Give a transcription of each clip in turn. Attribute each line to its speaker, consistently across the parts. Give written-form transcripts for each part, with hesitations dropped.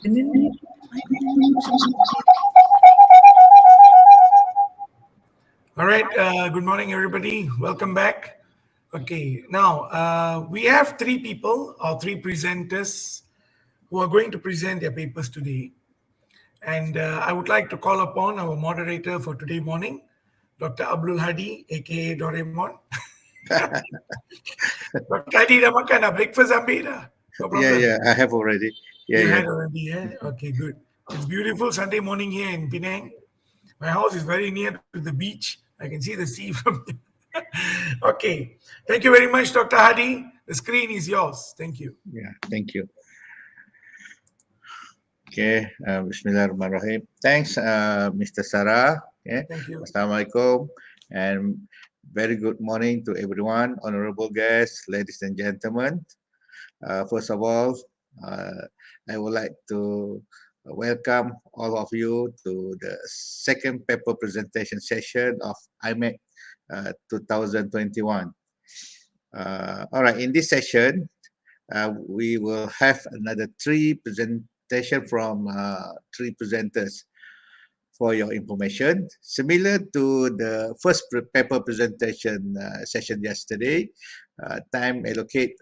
Speaker 1: All right. Good morning, everybody. Welcome back. Okay. Now, we have three people or three presenters who are going to present their papers today. And I would like to call upon our moderator for today morning, Dr. Abdul Hadi, aka Doraemon. Dr. Hadi dah makan dah, breakfast ambil dah. No problem.
Speaker 2: I have already.
Speaker 1: You had already, yeah? Okay, good. It's beautiful Sunday morning here in Penang. My house is very near to the beach. I can see the sea from there. Okay. Thank you very much, Dr. Hadi. The screen is yours. Thank you.
Speaker 2: Yeah, thank you. Okay, Bismillahirrahmanirrahim. Thanks, Mr. Sarah. Okay.
Speaker 1: Thank you.
Speaker 2: Assalamualaikum, and very good morning to everyone, honorable guests, ladies and gentlemen. First of all, I would like to welcome all of you to the second paper presentation session of IMETC2021. All right, in this session, we will have another three presentation from three presenters for your information. Similar to the first paper presentation session yesterday, time allocate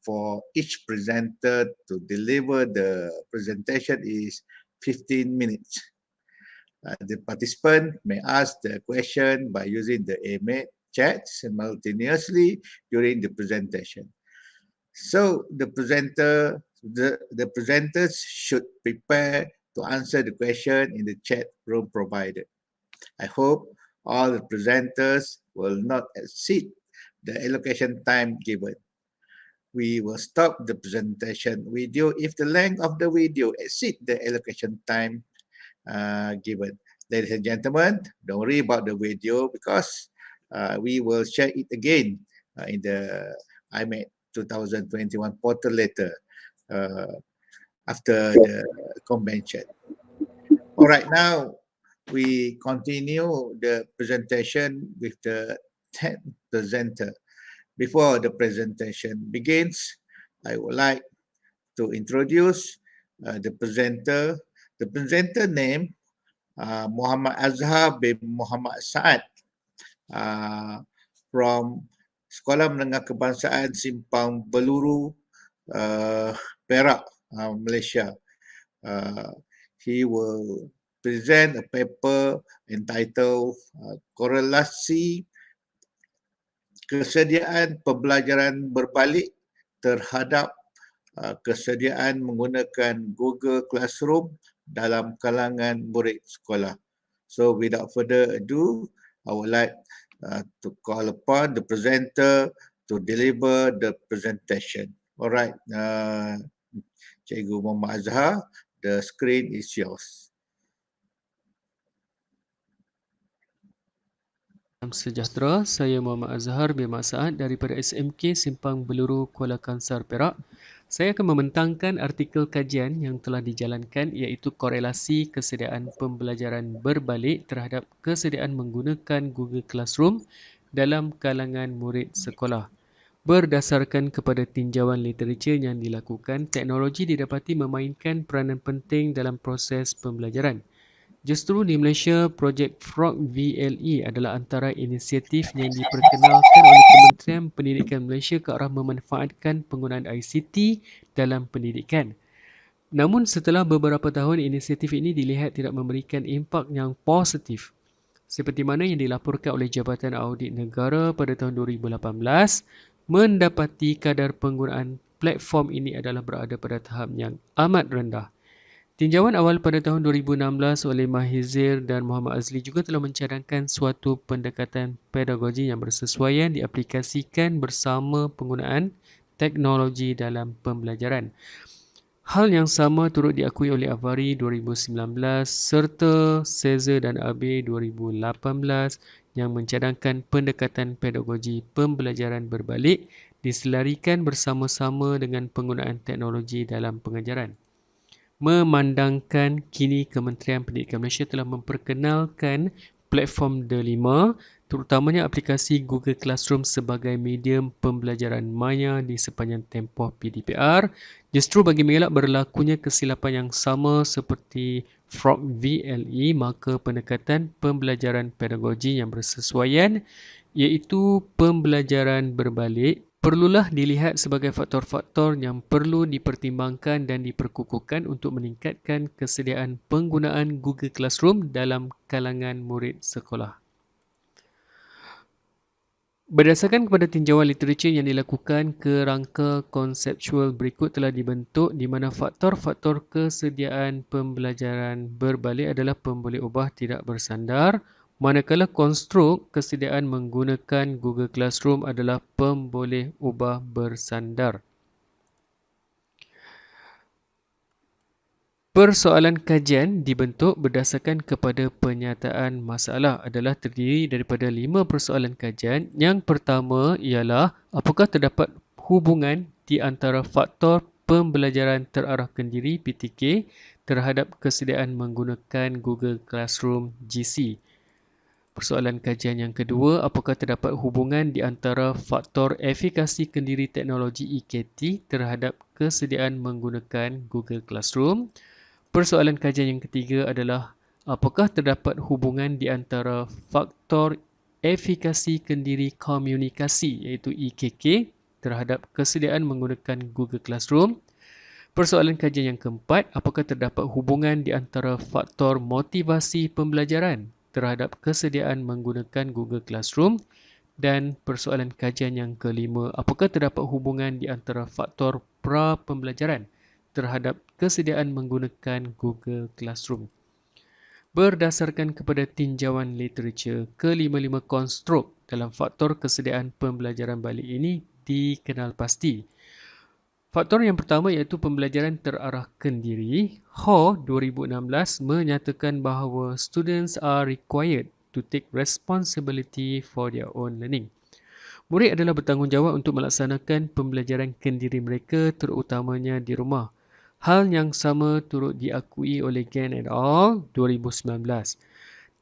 Speaker 2: for each presenter to deliver the presentation is 15 minutes. The participant may ask the question by using the IMET chat simultaneously during the presentation. So the presenters should prepare to answer the question in the chat room provided. I hope all the presenters will not exceed the allocation time given. We will stop the presentation video if the length of the video exceeds the allocation time given. Ladies and gentlemen, don't worry about the video because we will share it again in the IMET 2021 portal later after the convention. All right, now we continue the presentation with the 10th presenter. Before the presentation begins, I would like to introduce the presenter. The presenter name, Muhammad Azhar bin Muhammad Saad from Sekolah Menengah Kebangsaan Simpang Beluru, Perak, Malaysia. He will present a paper entitled Korelasi Kesediaan Pembelajaran Berbalik terhadap kesediaan menggunakan Google Classroom dalam kalangan murid sekolah. So without further ado, I would like to call upon the presenter to deliver the presentation. All right, Cikgu Muhammad Azhar, the screen is yours.
Speaker 3: Salam sejahtera, saya Muhammad Azhar bin Mak Saad daripada SMK Simpang Beluru, Kuala Kangsar, Perak. Saya akan membentangkan artikel kajian yang telah dijalankan iaitu korelasi kesediaan pembelajaran berbalik terhadap kesediaan menggunakan Google Classroom dalam kalangan murid sekolah. Berdasarkan kepada tinjauan literatur yang dilakukan, teknologi didapati memainkan peranan penting dalam proses pembelajaran. Justru di Malaysia, projek Frog VLE adalah antara inisiatif yang diperkenalkan oleh Kementerian Pendidikan Malaysia ke arah memanfaatkan penggunaan ICT dalam pendidikan. Namun setelah beberapa tahun, inisiatif ini dilihat tidak memberikan impak yang positif. Seperti mana yang dilaporkan oleh Jabatan Audit Negara pada tahun 2018, mendapati kadar penggunaan platform ini adalah berada pada tahap yang amat rendah. Tinjauan awal pada tahun 2016 oleh Mahizir dan Muhammad Azli juga telah mencadangkan suatu pendekatan pedagogi yang bersesuaian diaplikasikan bersama penggunaan teknologi dalam pembelajaran. Hal yang sama turut diakui oleh Avari 2019 serta Cesar dan Abe 2018 yang mencadangkan pendekatan pedagogi pembelajaran berbalik diselarikan bersama-sama dengan penggunaan teknologi dalam pengajaran. Memandangkan kini Kementerian Pendidikan Malaysia telah memperkenalkan platform delima, terutamanya aplikasi Google Classroom sebagai medium pembelajaran maya di sepanjang tempoh PDPR, justru bagi mengelak berlakunya kesilapan yang sama seperti Frog VLE, maka pendekatan pembelajaran pedagogi yang bersesuaian iaitu pembelajaran berbalik perlulah dilihat sebagai faktor-faktor yang perlu dipertimbangkan dan diperkukuhkan untuk meningkatkan kesediaan penggunaan Google Classroom dalam kalangan murid sekolah. Berdasarkan kepada tinjauan literatur yang dilakukan, kerangka konseptual berikut telah dibentuk di mana faktor-faktor kesediaan pembelajaran berbalik adalah pemboleh ubah tidak bersandar, manakala konstruk kesediaan menggunakan Google Classroom adalah pemboleh ubah bersandar. Persoalan kajian dibentuk berdasarkan kepada penyataan masalah adalah terdiri daripada 5 persoalan kajian. Yang pertama ialah apakah terdapat hubungan di antara faktor pembelajaran terarahkan diri PTK terhadap kesediaan menggunakan Google Classroom GC. Persoalan kajian yang kedua, apakah terdapat hubungan di antara faktor efikasi kendiri teknologi EKT terhadap kesediaan menggunakan Google Classroom. Persoalan kajian yang ketiga adalah apakah terdapat hubungan di antara faktor efikasi kendiri komunikasi iaitu EKK terhadap kesediaan menggunakan Google Classroom. Persoalan kajian yang keempat, apakah terdapat hubungan di antara faktor motivasi pembelajaran terhadap kesediaan menggunakan Google Classroom. Dan persoalan kajian yang kelima, apakah terdapat hubungan di antara faktor pra-pembelajaran terhadap kesediaan menggunakan Google Classroom. Berdasarkan kepada tinjauan literatur, kelima-lima konstruk dalam faktor kesediaan pembelajaran balik ini dikenal pasti. Faktor yang pertama iaitu pembelajaran terarahkan diri. HAW 2016 menyatakan bahawa students are required to take responsibility for their own learning. Murid adalah bertanggungjawab untuk melaksanakan pembelajaran kendiri mereka terutamanya di rumah. Hal yang sama turut diakui oleh Gan et al. 2019.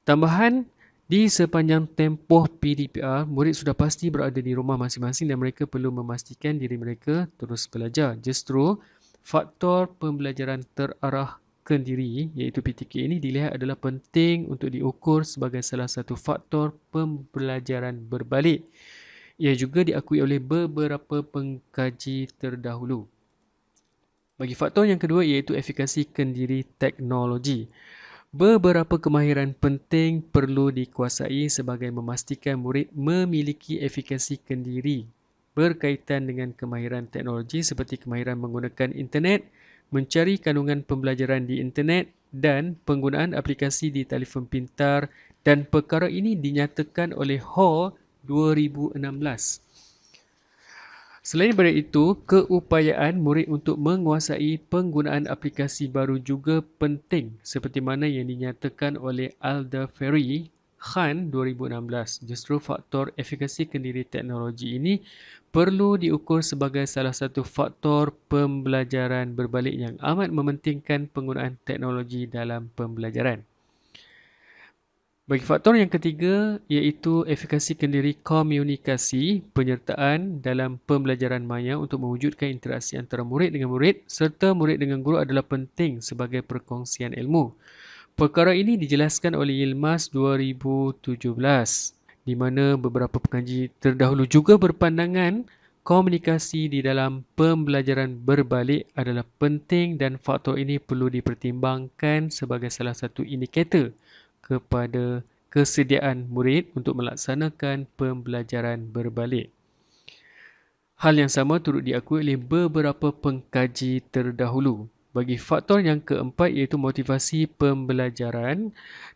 Speaker 3: Tambahan, di sepanjang tempoh PDPR, murid sudah pasti berada di rumah masing-masing dan mereka perlu memastikan diri mereka terus belajar. Justru, faktor pembelajaran terarahkan diri iaitu PTK ini dilihat adalah penting untuk diukur sebagai salah satu faktor pembelajaran berbalik. Ia juga diakui oleh beberapa pengkaji terdahulu. Bagi faktor yang kedua iaitu efikasi kendiri teknologi. Beberapa kemahiran penting perlu dikuasai sebagai memastikan murid memiliki efikasi kendiri berkaitan dengan kemahiran teknologi seperti kemahiran menggunakan internet, mencari kandungan pembelajaran di internet dan penggunaan aplikasi di telefon pintar, dan perkara ini dinyatakan oleh HAW 2016. Selain daripada itu, keupayaan murid untuk menguasai penggunaan aplikasi baru juga penting seperti mana yang dinyatakan oleh Alda Ferry Khan 2016. Justru faktor efikasi kendiri teknologi ini perlu diukur sebagai salah satu faktor pembelajaran berbalik yang amat mementingkan penggunaan teknologi dalam pembelajaran. Bagi faktor yang ketiga iaitu efikasi kendiri komunikasi, penyertaan dalam pembelajaran maya untuk mewujudkan interaksi antara murid dengan murid serta murid dengan guru adalah penting sebagai perkongsian ilmu. Perkara ini dijelaskan oleh Yilmaz 2017 di mana beberapa pengkaji terdahulu juga berpandangan komunikasi di dalam pembelajaran berbalik adalah penting dan faktor ini perlu dipertimbangkan sebagai salah satu indikator kepada kesediaan murid untuk melaksanakan pembelajaran berbalik. Hal yang sama turut diakui oleh beberapa pengkaji terdahulu. Bagi faktor yang keempat iaitu motivasi pembelajaran,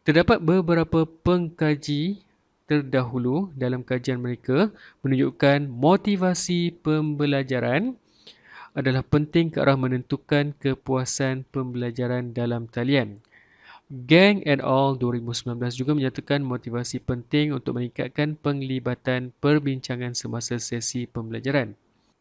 Speaker 3: terdapat beberapa pengkaji terdahulu dalam kajian mereka menunjukkan motivasi pembelajaran adalah penting ke arah menentukan kepuasan pembelajaran dalam talian. Gang et al. 2019 juga menyatakan motivasi penting untuk meningkatkan penglibatan perbincangan semasa sesi pembelajaran.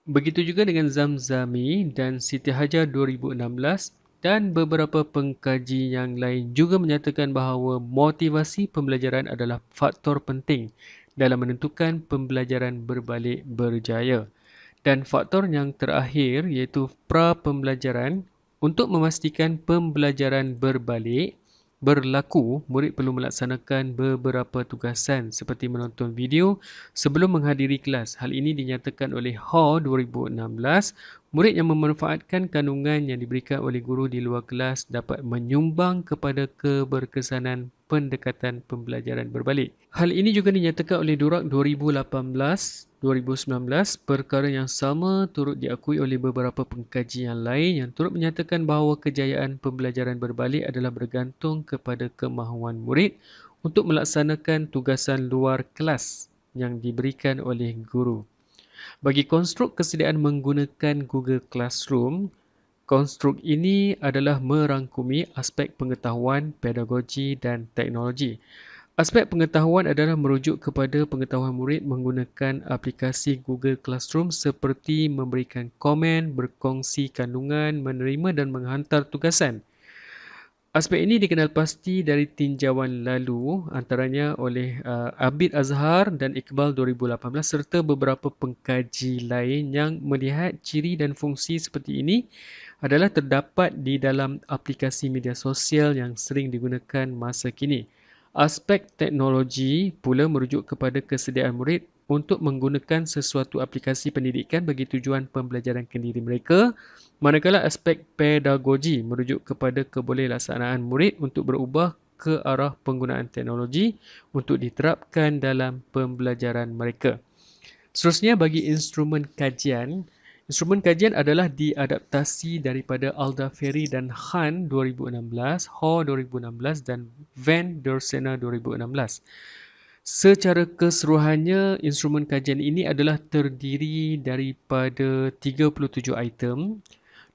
Speaker 3: Begitu juga dengan Zamzami dan Siti Hajar 2016 dan beberapa pengkaji yang lain juga menyatakan bahawa motivasi pembelajaran adalah faktor penting dalam menentukan pembelajaran berbalik berjaya. Dan faktor yang terakhir iaitu pra-pembelajaran. Untuk memastikan pembelajaran berbalik berlaku, murid perlu melaksanakan beberapa tugasan seperti menonton video sebelum menghadiri kelas. Hal ini dinyatakan oleh HAW 2016. Murid yang memanfaatkan kandungan yang diberikan oleh guru di luar kelas dapat menyumbang kepada keberkesanan pendekatan pembelajaran berbalik. Hal ini juga dinyatakan oleh Durak 2018-2019. Perkara yang sama turut diakui oleh beberapa pengkaji yang lain yang turut menyatakan bahawa kejayaan pembelajaran berbalik adalah bergantung kepada kemahuan murid untuk melaksanakan tugasan luar kelas yang diberikan oleh guru. Bagi konstruk kesediaan menggunakan Google Classroom, konstruk ini adalah merangkumi aspek pengetahuan, pedagogi dan teknologi. Aspek pengetahuan adalah merujuk kepada pengetahuan murid menggunakan aplikasi Google Classroom seperti memberikan komen, berkongsi kandungan, menerima dan menghantar tugasan. Aspek ini dikenal pasti dari tinjauan lalu antaranya oleh Abid Azhar dan Iqbal 2018 serta beberapa pengkaji lain yang melihat ciri dan fungsi seperti ini adalah terdapat di dalam aplikasi media sosial yang sering digunakan masa kini. Aspek teknologi pula merujuk kepada kesediaan murid untuk menggunakan sesuatu aplikasi pendidikan bagi tujuan pembelajaran kendiri mereka, manakala aspek pedagogi merujuk kepada kebolehlassanaan murid untuk berubah ke arah penggunaan teknologi untuk diterapkan dalam pembelajaran mereka. Seterusnya bagi instrumen kajian adalah diadaptasi daripada Alda Ferry dan Han 2016, Ho 2016 dan Van der Sena 2016. Secara keseluruhannya, instrumen kajian ini adalah terdiri daripada 37 item.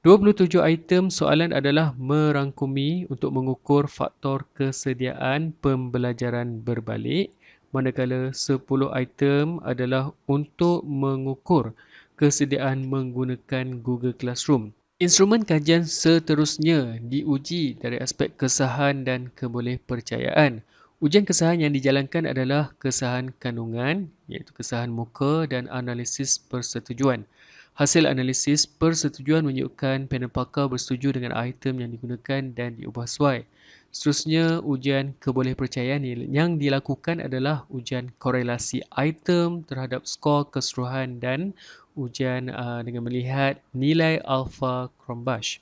Speaker 3: 27 item soalan adalah merangkumi untuk mengukur faktor kesediaan pembelajaran berbalik, manakala 10 item adalah untuk mengukur kesediaan menggunakan Google Classroom. Instrumen kajian seterusnya diuji dari aspek kesahan dan kebolehpercayaan. Ujian kesahan yang dijalankan adalah kesahan kandungan, iaitu kesahan muka dan analisis persetujuan. Hasil analisis persetujuan menunjukkan panel pakar bersetuju dengan item yang digunakan dan diubah sesuai. Seterusnya, ujian kebolehpercayaan yang dilakukan adalah ujian korelasi item terhadap skor keseluruhan dan ujian dengan melihat nilai alpha Cronbach.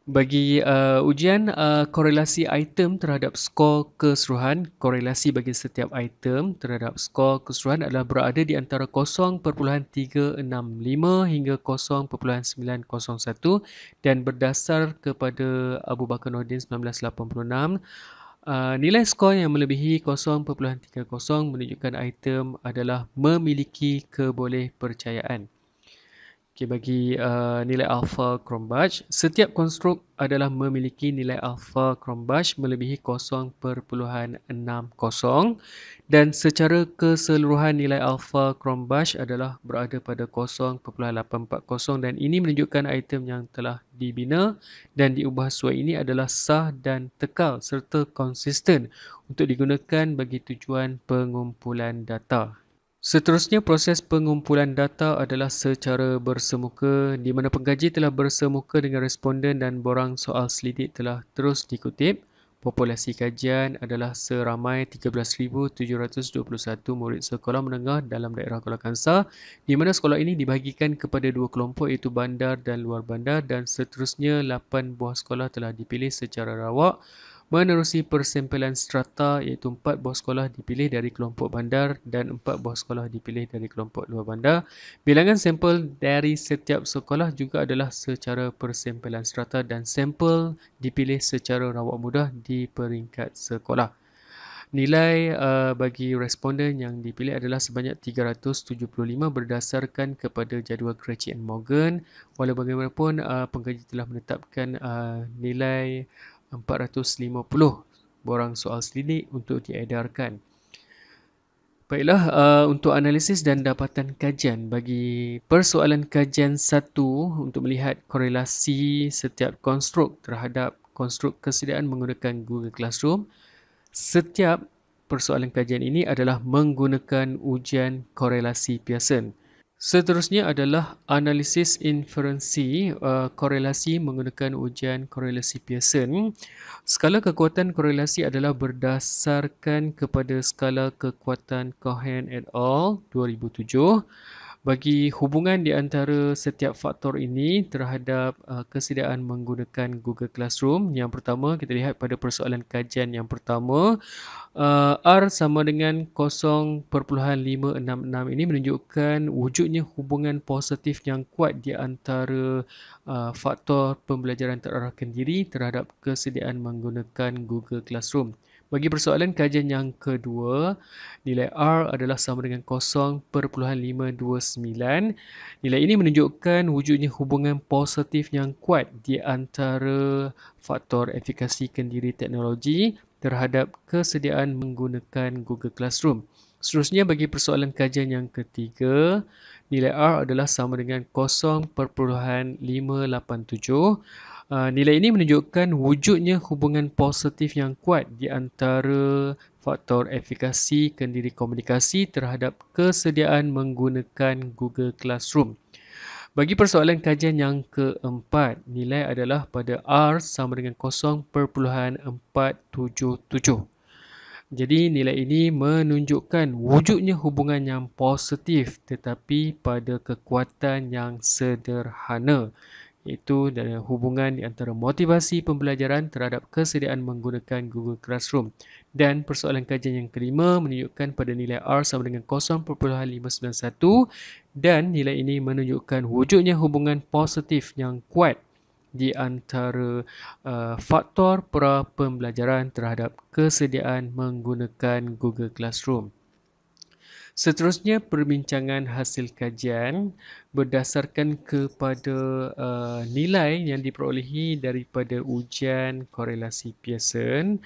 Speaker 3: Bagi ujian korelasi item terhadap skor keseluruhan, korelasi bagi setiap item terhadap skor keseluruhan adalah berada di antara 0.365 hingga 0.901 dan berdasar kepada Abu Bakar Nordin 1986. Nilai skor yang melebihi 0.30 menunjukkan item adalah memiliki kebolehpercayaan. Okay, bagi nilai alpha Cronbach, setiap konstruk adalah memiliki nilai alpha Cronbach melebihi 0.60 dan secara keseluruhan nilai alpha Cronbach adalah berada pada 0.840 dan ini menunjukkan item yang telah dibina dan diubah sesuai ini adalah sah dan tekal serta konsisten untuk digunakan bagi tujuan pengumpulan data. Seterusnya, proses pengumpulan data adalah secara bersemuka di mana pengkaji telah bersemuka dengan responden dan borang soal selidik telah terus dikutip. Populasi kajian adalah seramai 13,721 murid sekolah menengah dalam daerah Kuala Kangsar di mana sekolah ini dibahagikan kepada dua kelompok iaitu bandar dan luar bandar dan seterusnya 8 buah sekolah telah dipilih secara rawak menerusi persempelan strata iaitu 4 buah sekolah dipilih dari kelompok bandar dan 4 buah sekolah dipilih dari kelompok luar bandar. Bilangan sampel dari setiap sekolah juga adalah secara persempelan strata dan sampel dipilih secara rawak mudah di peringkat sekolah. Nilai bagi responden yang dipilih adalah sebanyak 375 berdasarkan kepada jadual Cratchit and Morgan. Walau bagaimanapun, pengkaji telah menetapkan nilai 450 borang soal selidik untuk diedarkan. Baiklah, untuk analisis dan dapatan kajian bagi persoalan kajian 1 untuk melihat korelasi setiap konstruk terhadap konstruk kesediaan menggunakan Google Classroom, setiap persoalan kajian ini adalah menggunakan ujian korelasi Pearson. Seterusnya adalah analisis inferensi korelasi menggunakan ujian korelasi Pearson. Skala kekuatan korelasi adalah berdasarkan kepada skala kekuatan Cohen et al. 2007 bagi hubungan di antara setiap faktor ini terhadap kesediaan menggunakan Google Classroom. Yang pertama, kita lihat pada persoalan kajian yang pertama, R sama dengan 0.566 ini menunjukkan wujudnya hubungan positif yang kuat di antara faktor pembelajaran terarahkan diri terhadap kesediaan menggunakan Google Classroom. Bagi persoalan kajian yang kedua, nilai R adalah sama dengan 0.529. Nilai ini menunjukkan wujudnya hubungan positif yang kuat di antara faktor efikasikan diri teknologi terhadap kesediaan menggunakan Google Classroom. Seterusnya, bagi persoalan kajian yang ketiga, nilai R adalah sama dengan 0.587. Nilai ini menunjukkan wujudnya hubungan positif yang kuat di antara faktor efikasi kendiri komunikasi terhadap kesediaan menggunakan Google Classroom. Bagi persoalan kajian yang keempat, nilai adalah pada R sama dengan 0.477. Jadi nilai ini menunjukkan wujudnya hubungan yang positif tetapi pada kekuatan yang sederhana, iaitu dari hubungan di antara motivasi pembelajaran terhadap kesediaan menggunakan Google Classroom. Dan persoalan kajian yang kelima menunjukkan pada nilai R sama dengan 0.591 dan nilai ini menunjukkan wujudnya hubungan positif yang kuat di antara faktor pra-pembelajaran terhadap kesediaan menggunakan Google Classroom. Seterusnya, perbincangan hasil kajian berdasarkan kepada nilai yang diperolehi daripada ujian korelasi Pearson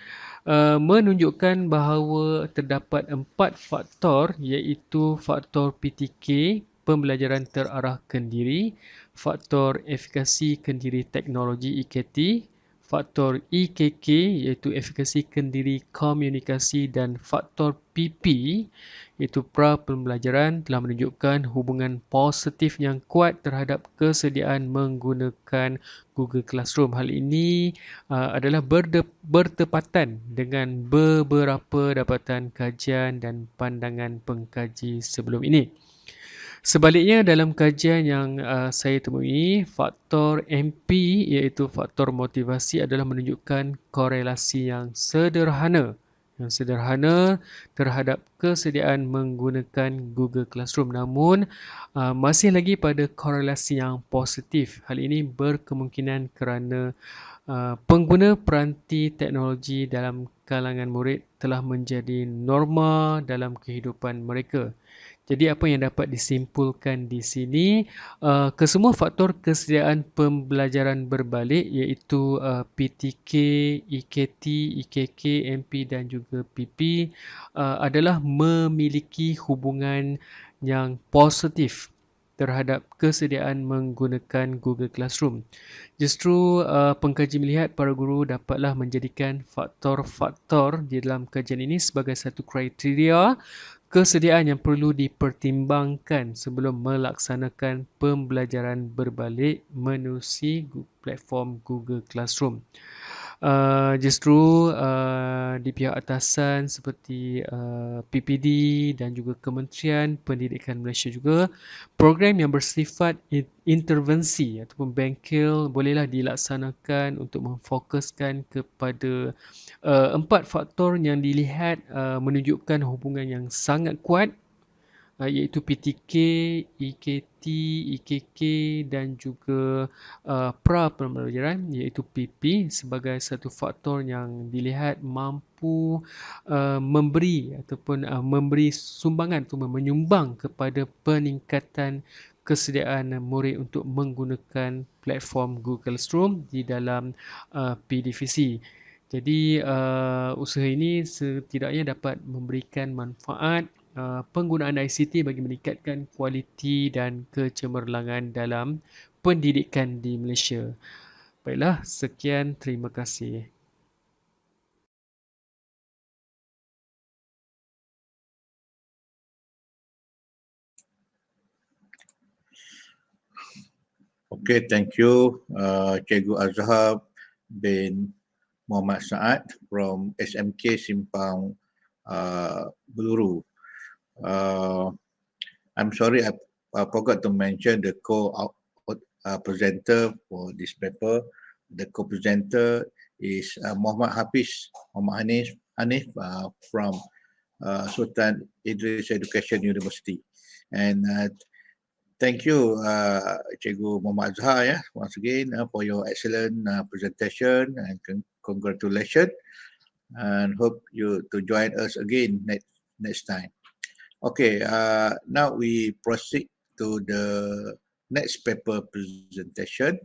Speaker 3: menunjukkan bahawa terdapat 4 faktor iaitu faktor PTK, pembelajaran terarahkan diri, faktor efikasi kendiri teknologi EKT, faktor EKK iaitu efikasi kendiri komunikasi dan faktor PP iaitu pra-pembelajaran telah menunjukkan hubungan positif yang kuat terhadap kesediaan menggunakan Google Classroom. Hal ini adalah bertepatan dengan beberapa dapatan kajian dan pandangan pengkaji sebelum ini. Sebaliknya, dalam kajian yang saya temui, faktor MP iaitu faktor motivasi adalah menunjukkan korelasi yang sederhana terhadap kesediaan menggunakan Google Classroom. Namun, masih lagi pada korelasi yang positif. Hal ini berkemungkinan kerana pengguna peranti teknologi dalam kalangan murid telah menjadi norma dalam kehidupan mereka. Jadi apa yang dapat disimpulkan di sini, kesemua faktor kesediaan pembelajaran berbalik iaitu PTK, EKT, EKK, MP dan juga PP adalah memiliki hubungan yang positif terhadap kesediaan menggunakan Google Classroom. Justru pengkaji melihat para guru dapatlah menjadikan faktor-faktor di dalam kajian ini sebagai satu kriteria kesediaan yang perlu dipertimbangkan sebelum melaksanakan pembelajaran berbalik menerusi platform Google Classroom. Justru di pihak atasan seperti PPD dan juga Kementerian Pendidikan Malaysia juga, program yang bersifat intervensi ataupun bengkel bolehlah dilaksanakan untuk memfokuskan kepada 4 faktor yang dilihat menunjukkan hubungan yang sangat kuat iaitu PTK, EKT, EKK dan juga pra-pembelajaran iaitu PP sebagai satu faktor yang dilihat mampu memberi ataupun memberi sumbangan atau menyumbang kepada peningkatan kesediaan murid untuk menggunakan platform Google Classroom di dalam PDVC. Jadi usaha ini setidaknya dapat memberikan manfaat penggunaan ICT bagi meningkatkan kualiti dan kecemerlangan dalam pendidikan di Malaysia. Baiklah, sekian, terima kasih.
Speaker 2: Okay, thank you, Cikgu Azhar bin Muhammad Saad from SMK Simpang Beluru. I'm sorry, I forgot to mention the co-presenter for this paper. The co-presenter is Muhammad Hanif from Sultan Idris Education University. And thank you, Cikgu Muhammad Azhar, once again for your excellent presentation, and congratulations. And hope you to join us again next time. Okay, now we proceed to the next paper presentation.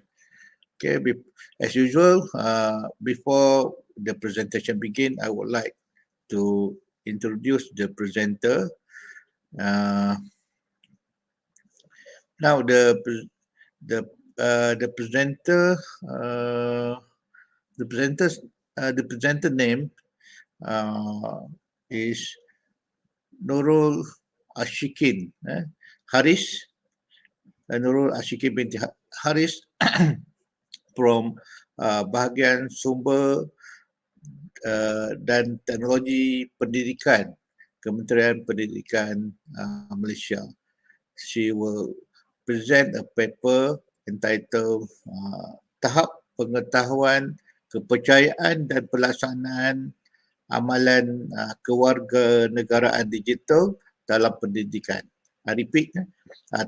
Speaker 2: Okay, as usual, before the presentation begin, I would like to introduce the presenter. Now the presenter the presenter name is Nurul Ashikin Haris, Nurul Ashikin binti Haris from bahagian sumber dan teknologi pendidikan, Kementerian Pendidikan Malaysia. She will present a paper entitled Tahap Pengetahuan, Kepercayaan dan Pelaksanaan Amalan Kewarganegaraan Digital dalam Pendidikan. I repeat,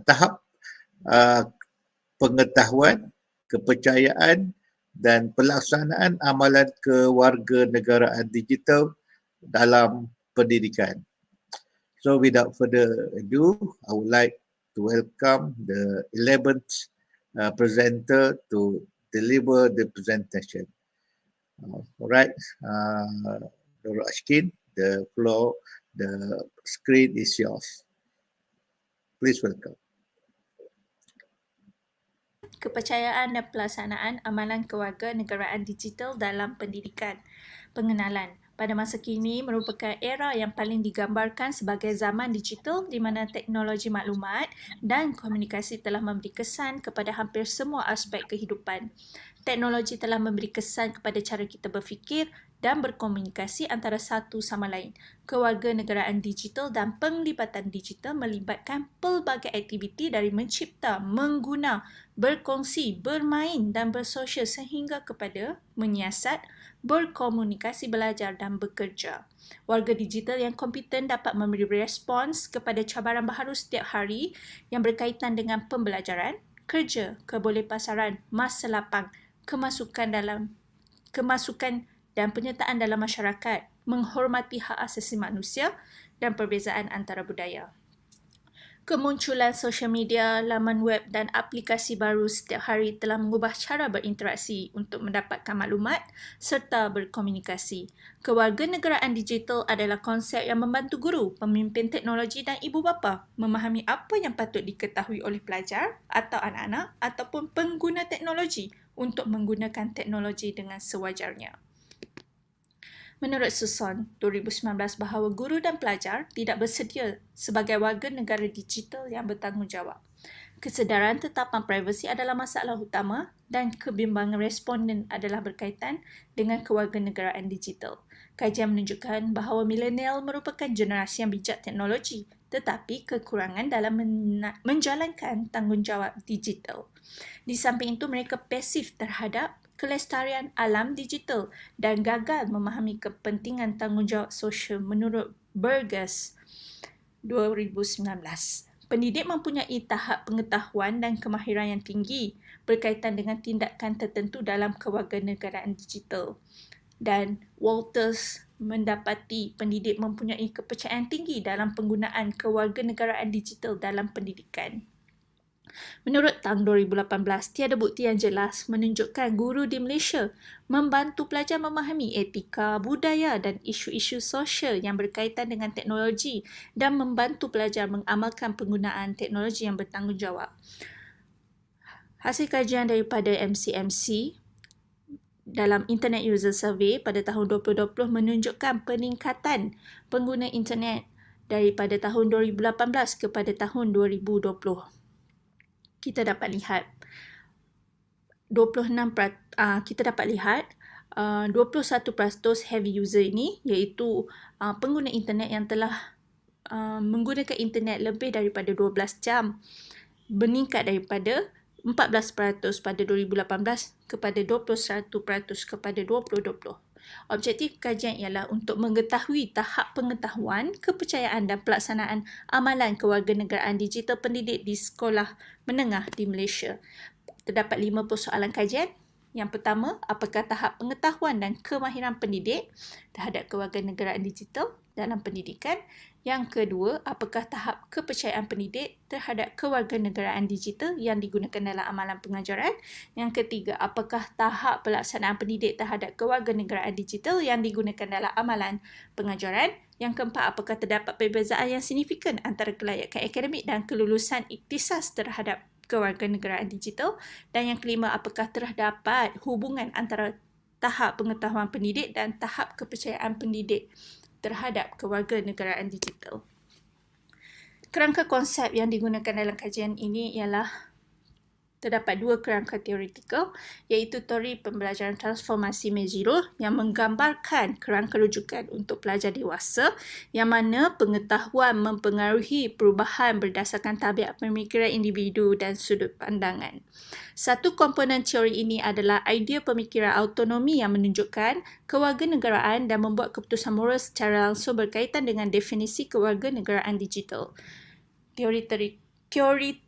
Speaker 2: tahap pengetahuan, kepercayaan dan pelaksanaan amalan kewarganegaraan digital dalam pendidikan. So without further ado, I would like to welcome the 11th presenter to deliver the presentation. Alright, Dr. Ashkin, the floor, the screen is yours. Please welcome.
Speaker 4: Kepercayaan dan pelaksanaan amalan kewarganegaraan digital dalam pendidikan. Pengenalan. Pada masa kini merupakan era yang paling digambarkan sebagai zaman digital di mana teknologi maklumat dan komunikasi telah memberi kesan kepada hampir semua aspek kehidupan. Teknologi telah memberi kesan kepada cara kita berfikir dan berkomunikasi antara satu sama lain. Kewarganegaraan digital dan penglibatan digital melibatkan pelbagai aktiviti dari mencipta, mengguna, berkongsi, bermain dan bersosial sehingga kepada menyiasat, berkomunikasi, belajar dan bekerja. Warga digital yang kompeten dapat memberi respons kepada cabaran baharu setiap hari yang berkaitan dengan pembelajaran, kerja, kebolehpasaran, masa lapang, kemasukan dan penyertaan dalam masyarakat, menghormati hak asasi manusia dan perbezaan antara budaya. Kemunculan sosial media, laman web dan aplikasi baru setiap hari telah mengubah cara berinteraksi untuk mendapatkan maklumat serta berkomunikasi. Kewarganegaraan digital adalah konsep yang membantu guru, pemimpin teknologi dan ibu bapa memahami apa yang patut diketahui oleh pelajar atau anak-anak ataupun pengguna teknologi untuk menggunakan teknologi dengan sewajarnya. Menurut Suson 2019 bahawa guru dan pelajar tidak bersedia sebagai warga negara digital yang bertanggungjawab. Kesedaran tetapan privasi adalah masalah utama dan kebimbangan responden adalah berkaitan dengan kewarganegaraan digital. Kajian menunjukkan bahawa milenial merupakan generasi yang bijak teknologi tetapi kekurangan dalam menjalankan tanggungjawab digital. Di samping itu, mereka pasif terhadap kelestarian alam digital dan gagal memahami kepentingan tanggungjawab sosial menurut Burgess 2019. Pendidik mempunyai tahap pengetahuan dan kemahiran yang tinggi berkaitan dengan tindakan tertentu dalam kewarganegaraan digital. Dan Walters mendapati pendidik mempunyai kepercayaan tinggi dalam penggunaan kewarganegaraan digital dalam pendidikan. Menurut tahun 2018, tiada bukti yang jelas menunjukkan guru di Malaysia membantu pelajar memahami etika, budaya dan isu-isu sosial yang berkaitan dengan teknologi dan membantu pelajar mengamalkan penggunaan teknologi yang bertanggungjawab. Hasil kajian daripada MCMC dalam Internet User Survey pada tahun 2020 menunjukkan peningkatan pengguna internet daripada tahun 2018 kepada tahun 2020. Kita dapat lihat 21% heavy user ini, iaitu pengguna internet yang telah menggunakan internet lebih daripada 12 jam, meningkat daripada 14% pada 2018 kepada 21% kepada 2020. Objektif kajian ialah untuk mengetahui tahap pengetahuan, kepercayaan dan pelaksanaan amalan kewarganegaraan digital pendidik di sekolah menengah di Malaysia. Terdapat 50 soalan kajian. Yang pertama, apakah tahap pengetahuan dan kemahiran pendidik terhadap kewarganegaraan digital dalam pendidikan? Yang kedua, apakah tahap kepercayaan pendidik terhadap kewarganegaraan digital yang digunakan dalam amalan pengajaran? Yang ketiga, apakah tahap pelaksanaan pendidik terhadap kewarganegaraan digital yang digunakan dalam amalan pengajaran? Yang keempat, apakah terdapat perbezaan yang signifikan antara kelayakan akademik dan kelulusan ikhtisas terhadap kewarganegaraan digital? Dan yang kelima, apakah terdapat hubungan antara tahap pengetahuan pendidik dan tahap kepercayaan pendidik terhadap kewarganegaraan digital? Kerangka konsep yang digunakan dalam kajian ini ialah terdapat dua kerangka teoretikal, iaitu teori pembelajaran transformasi Meziro yang menggambarkan kerangka rujukan untuk pelajar dewasa yang mana pengetahuan mempengaruhi perubahan berdasarkan tabiat pemikiran individu dan sudut pandangan. Satu komponen teori ini adalah idea pemikiran autonomi yang menunjukkan kewarganegaraan dan membuat keputusan moral secara langsung berkaitan dengan definisi kewarganegaraan digital. Teori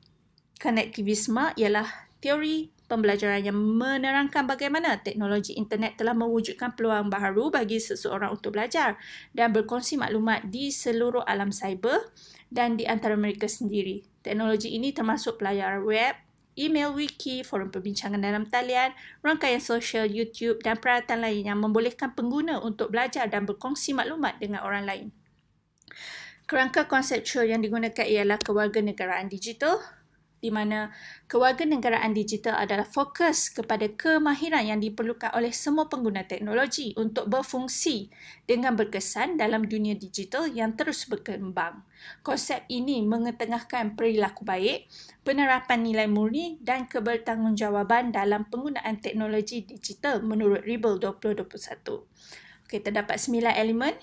Speaker 4: konektivisme ialah teori pembelajaran yang menerangkan bagaimana teknologi internet telah mewujudkan peluang baharu bagi seseorang untuk belajar dan berkongsi maklumat di seluruh alam cyber dan di antara mereka sendiri. Teknologi ini termasuk pelayaran web, email, wiki, forum perbincangan dalam talian, rangkaian sosial, YouTube dan peralatan lain yang membolehkan pengguna untuk belajar dan berkongsi maklumat dengan orang lain. Kerangka konseptual yang digunakan ialah kewarganegaraan digital, di mana kewarganegaraan digital adalah fokus kepada kemahiran yang diperlukan oleh semua pengguna teknologi untuk berfungsi dengan berkesan dalam dunia digital yang terus berkembang. Konsep ini mengetengahkan perilaku baik, penerapan nilai murni dan kebertanggungjawaban dalam penggunaan teknologi digital menurut Rebel 2021. Terdapat 9 elemen,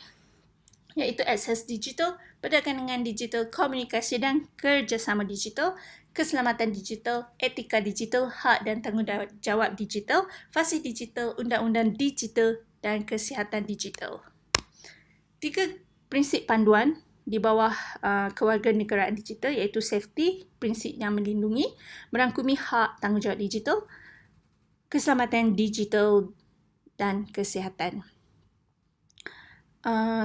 Speaker 4: iaitu akses digital, perdagangan digital, komunikasi dan kerjasama digital, keselamatan digital, etika digital, hak dan tanggungjawab digital, fasih digital, undang-undang digital dan kesihatan digital. 3 prinsip panduan di bawah kewarganegaraan digital iaitu safety, prinsip yang melindungi, merangkumi hak tanggungjawab digital, keselamatan digital dan kesihatan.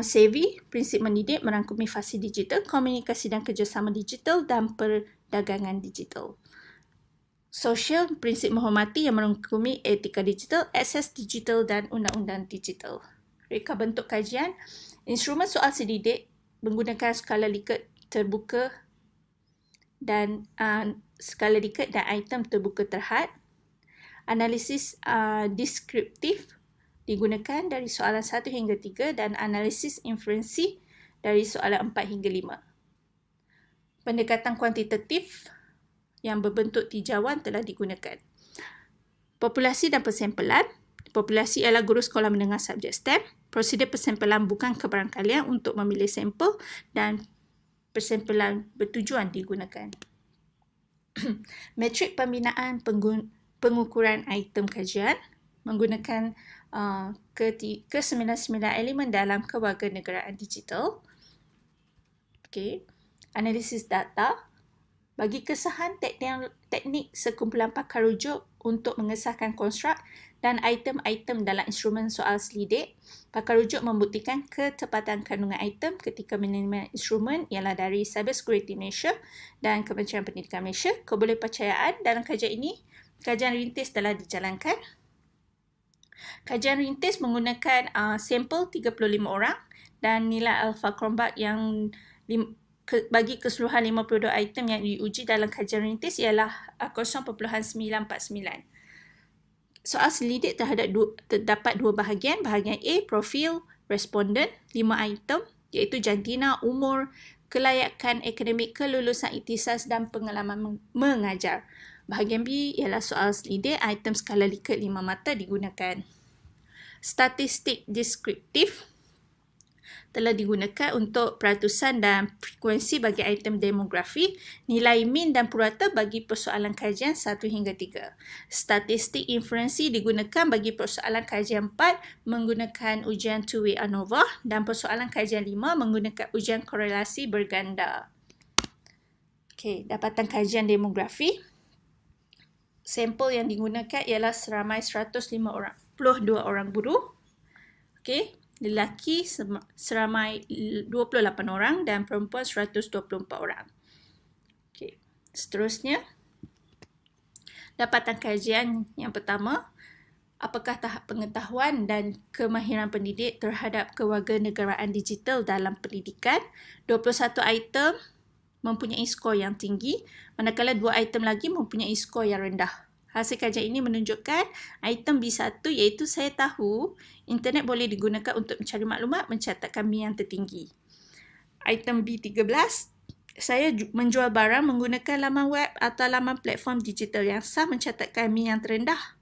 Speaker 4: Savvy, prinsip mendidik, merangkumi fasih digital, komunikasi dan kerjasama digital dan perdagangan digital. Social, prinsip menghormati yang merangkumi etika digital, akses digital dan undang-undang digital. Reka bentuk kajian, instrumen soal sedidik menggunakan skala Likert terbuka dan skala Likert dan item terbuka terhad. Analisis deskriptif digunakan dari soalan 1 hingga 3 dan analisis inferensi dari soalan 4 hingga 5. Pendekatan kuantitatif yang berbentuk tijauan telah digunakan. Populasi dan persempelan. Populasi ialah guru sekolah menengah subjek STEM. Prosedur persempelan bukan kebarangkalian untuk memilih sampel dan persempelan bertujuan digunakan. Metrik pembinaan pengukuran item kajian menggunakan ke-99 elemen dalam kewarganegaraan digital. Analisis data. Bagi kesahan teknik sekumpulan pakar rujuk untuk mengesahkan konstruk dan item-item dalam instrumen soal selidik. Pakar rujuk membuktikan ketepatan kandungan item ketika menerima instrumen ialah dari Cyber Security Malaysia dan Kementerian Pendidikan Malaysia. Kebolehpercayaan dalam kajian ini, kajian rintis telah dijalankan. Kajian rintis menggunakan sampel 35 orang dan nilai alpha crombat yang bagi keseluruhan 52 item yang diuji dalam kajian rintis ialah 0.949. Soal selidik terdapat dua bahagian. Bahagian A, profil responden, 5 item iaitu jantina, umur, kelayakan akademik, kelulusan ikhtisas dan pengalaman mengajar. Bahagian B ialah soal selidik, item skala Likert 5 mata digunakan. Statistik deskriptif telah digunakan untuk peratusan dan frekuensi bagi item demografi, nilai min dan purata bagi persoalan kajian 1 hingga 3. Statistik inferensi digunakan bagi persoalan kajian 4 menggunakan ujian two-way ANOVA dan persoalan kajian 5 menggunakan ujian korelasi berganda. Okey, dapatan kajian demografi. Sampel yang digunakan ialah seramai 152 orang buruh. Okey. Lelaki seramai 28 orang dan perempuan 124 orang. Okey. Seterusnya, dapatan kajian yang pertama, apakah tahap pengetahuan dan kemahiran pendidik terhadap kewarganegaraan digital dalam pendidikan? 21 item mempunyai skor yang tinggi, manakala 2 item lagi mempunyai skor yang rendah. Hasil kajian ini menunjukkan item B1 iaitu saya tahu internet boleh digunakan untuk mencari maklumat mencatatkan min yang tertinggi. Item B13, saya menjual barang menggunakan laman web atau laman platform digital yang sah mencatatkan min yang terendah.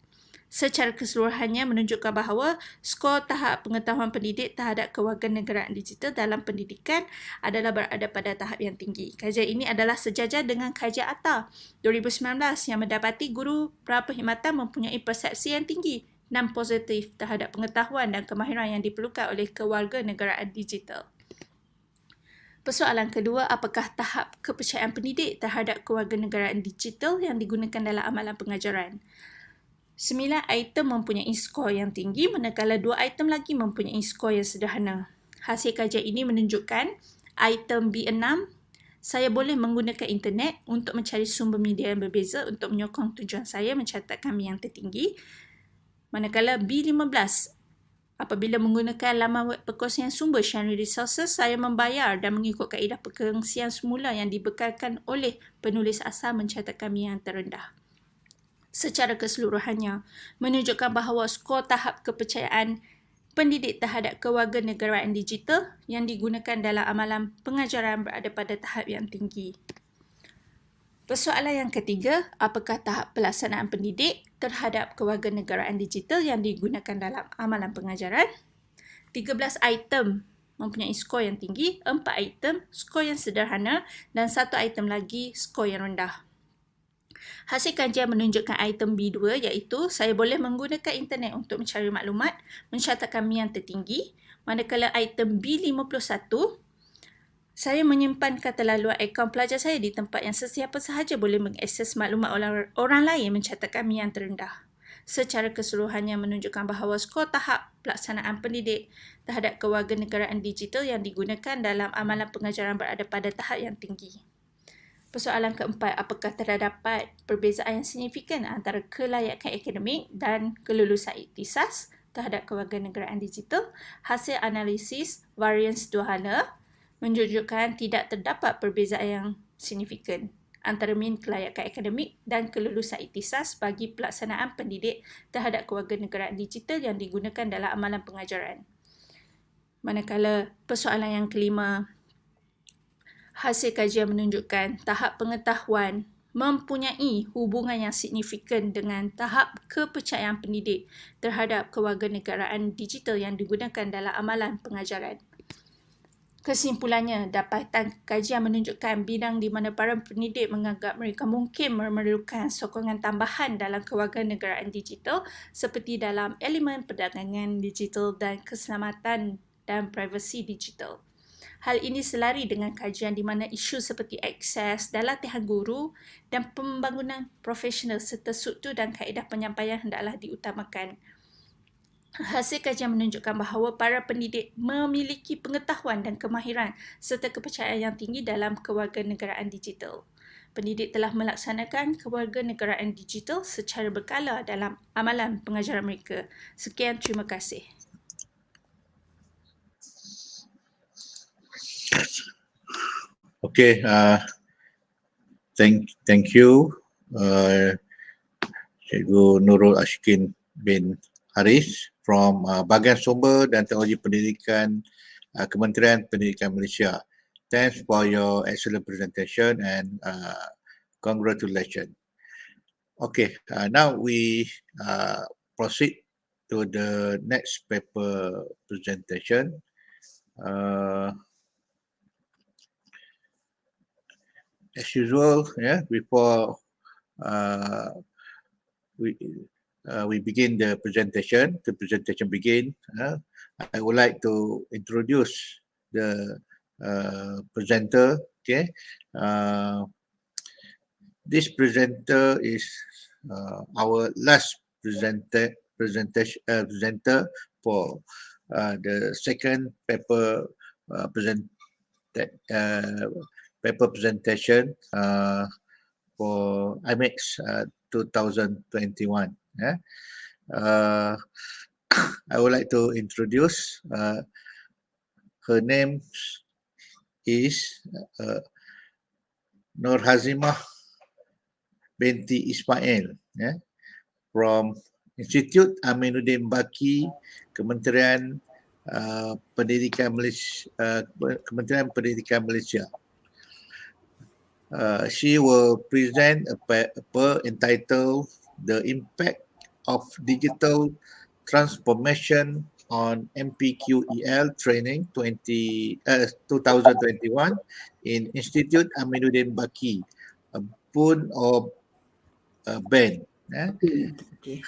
Speaker 4: Secara keseluruhannya menunjukkan bahawa skor tahap pengetahuan pendidik terhadap kewarganegaraan digital dalam pendidikan adalah berada pada tahap yang tinggi. Kajian ini adalah sejajar dengan kajian ATA 2019 yang mendapati guru praperkhidmatan mempunyai persepsi yang tinggi dan positif terhadap pengetahuan dan kemahiran yang diperlukan oleh kewarganegaraan digital. Persoalan kedua, apakah tahap kepercayaan pendidik terhadap kewarganegaraan digital yang digunakan dalam amalan pengajaran? 9 item mempunyai skor yang tinggi, manakala 2 item lagi mempunyai skor yang sederhana. Hasil kajian ini menunjukkan item B6, saya boleh menggunakan internet untuk mencari sumber media yang berbeza untuk menyokong tujuan saya mencatatkan min yang tertinggi. Manakala B15, apabila menggunakan laman web perkongsian sumber sharing resources, saya membayar dan mengikut kaedah perkongsian semula yang dibekalkan oleh penulis asal mencatatkan min yang terendah. Secara keseluruhannya, menunjukkan bahawa skor tahap kepercayaan pendidik terhadap kewarganegaraan digital yang digunakan dalam amalan pengajaran berada pada tahap yang tinggi. Persoalan yang ketiga, apakah tahap pelaksanaan pendidik terhadap kewarganegaraan digital yang digunakan dalam amalan pengajaran? 13 item mempunyai skor yang tinggi, 4 item skor yang sederhana dan 1 item lagi skor yang rendah. Hasil kajian menunjukkan item B2 iaitu saya boleh menggunakan internet untuk mencari maklumat, mencatatkan min yang tertinggi, manakala item B51, saya menyimpan kata laluan akaun pelajar saya di tempat yang sesiapa sahaja boleh mengakses maklumat orang lain mencatatkan min yang terendah. Secara keseluruhannya menunjukkan bahawa skor tahap pelaksanaan pendidik terhadap kewarganegaraan digital yang digunakan dalam amalan pengajaran berada pada tahap yang tinggi. Persoalan keempat, apakah terdapat perbezaan yang signifikan antara kelayakan akademik dan kelulusan ikhtisas terhadap kewarganegaraan digital? Hasil analisis varians dua hala menunjukkan tidak terdapat perbezaan yang signifikan antara min kelayakan akademik dan kelulusan ikhtisas bagi pelaksanaan pendidik terhadap kewarganegaraan digital yang digunakan dalam amalan pengajaran. Manakala persoalan yang kelima, hasil kajian menunjukkan tahap pengetahuan mempunyai hubungan yang signifikan dengan tahap kepercayaan pendidik terhadap kewarganegaraan digital yang digunakan dalam amalan pengajaran. Kesimpulannya, dapatan kajian menunjukkan bidang di mana para pendidik menganggap mereka mungkin memerlukan sokongan tambahan dalam kewarganegaraan digital seperti dalam elemen perdagangan digital dan keselamatan dan privasi digital. Hal ini selari dengan kajian di mana isu seperti akses dan latihan guru dan pembangunan profesional serta struktur dan kaedah penyampaian hendaklah diutamakan. Hasil kajian menunjukkan bahawa para pendidik memiliki pengetahuan dan kemahiran serta kepercayaan yang tinggi dalam kewarganegaraan digital. Pendidik telah melaksanakan kewarganegaraan digital secara berkala dalam amalan pengajaran mereka. Sekian, terima kasih.
Speaker 2: Okay, thank you, Cikgu Nurul Ashkin bin Haris from Bahagian Sumber dan Teknologi Pendidikan Kementerian Pendidikan Malaysia. Thanks for your excellent presentation and congratulations. Okay, now we proceed to the next paper presentation. As usual, before we begin the presentation begins. I would like to introduce the presenter. Okay, this presenter is our last presenter for the second paper presentation for IMETC2021. I would like to introduce her name is Nur Hazimah binti Ismail, from Institut Aminuddin Baki, Kementerian Pendidikan Malaysia. She will present a paper entitled "The Impact of Digital Transformation on MPQEL Training 2021 in Institut Aminuddin Baki, a boon or a ban."
Speaker 5: Okay.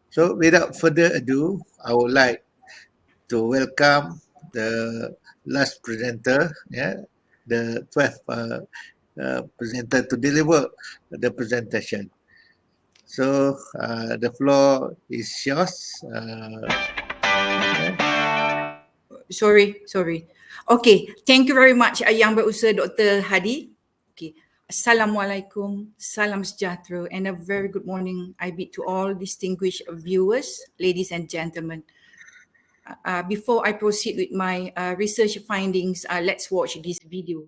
Speaker 2: So without further ado, I would like to welcome the last presenter, the 12th presenter to deliver the presentation. So the floor is yours.
Speaker 5: Sorry. Okay, thank you very much Yang Berusaha Dr. Hadi. Okay. Assalamualaikum, salam sejahtera, and a very good morning I bid to all distinguished viewers, ladies and gentlemen. Before I proceed with my research findings, let's watch this video.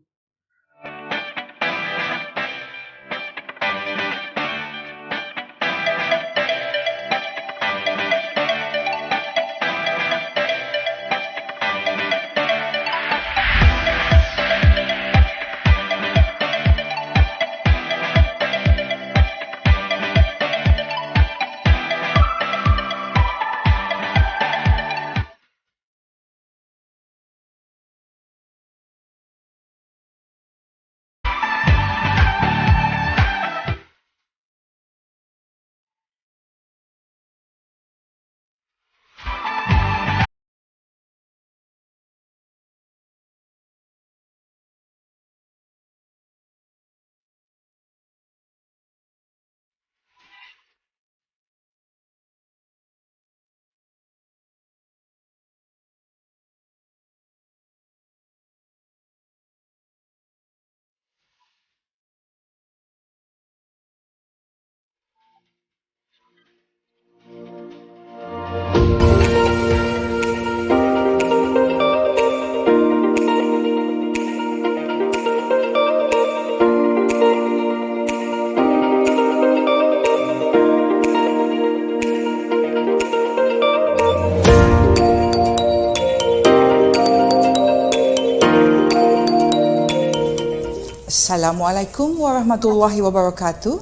Speaker 5: Assalamualaikum warahmatullahi wabarakatuh.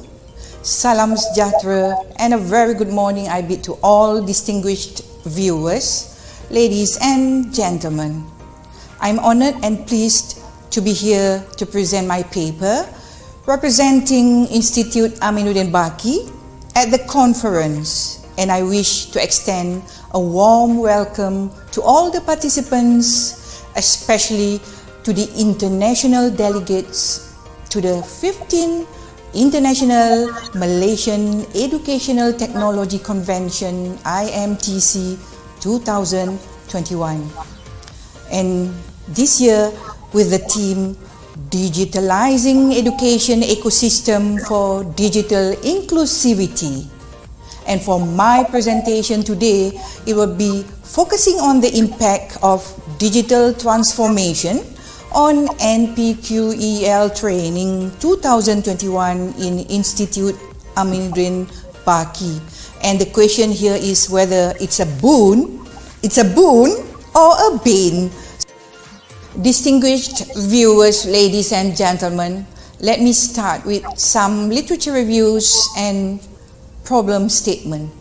Speaker 5: Salam sejahtera and a very good morning I bid to all distinguished viewers, ladies and gentlemen. I'm honored and pleased to be here to present my paper representing Institut Aminuddin Baki at the conference, and I wish to extend a warm welcome to all the participants especially to the international delegates to the 15th International Malaysian Educational Technology Convention IMTC 2021. And this year with the theme Digitalizing Education Ecosystem for Digital Inclusivity. And for my presentation today, it will be focusing on the impact of digital transformation on NPQEL Training 2021 in Institute Aminuddin Baki. And the question here is whether it's a boon or a bane. Distinguished viewers, ladies and gentlemen, let me start with some literature reviews and problem statement.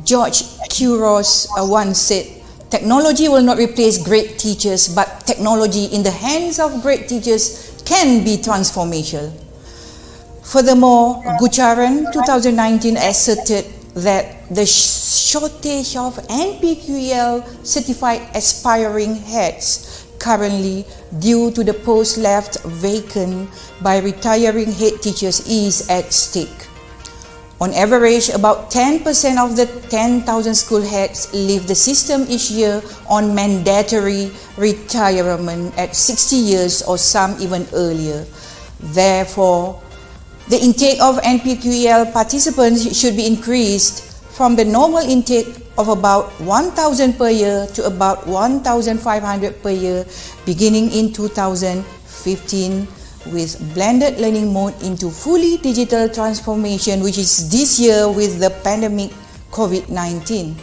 Speaker 5: George Couros once said, technology will not replace great teachers, but technology in the hands of great teachers can be transformational. Furthermore, Gucharan 2019 asserted that the shortage of NPQEL certified aspiring heads currently due to the post left vacant by retiring head teachers is at stake. On average, about 10% of the 10,000 school heads leave the system each year on mandatory retirement at 60 years or some even earlier. Therefore, the intake of NPQEL participants should be increased from the normal intake of about 1,000 per year to about 1,500 per year beginning in 2015 with blended learning mode into fully digital transformation, which is this year with the pandemic COVID-19.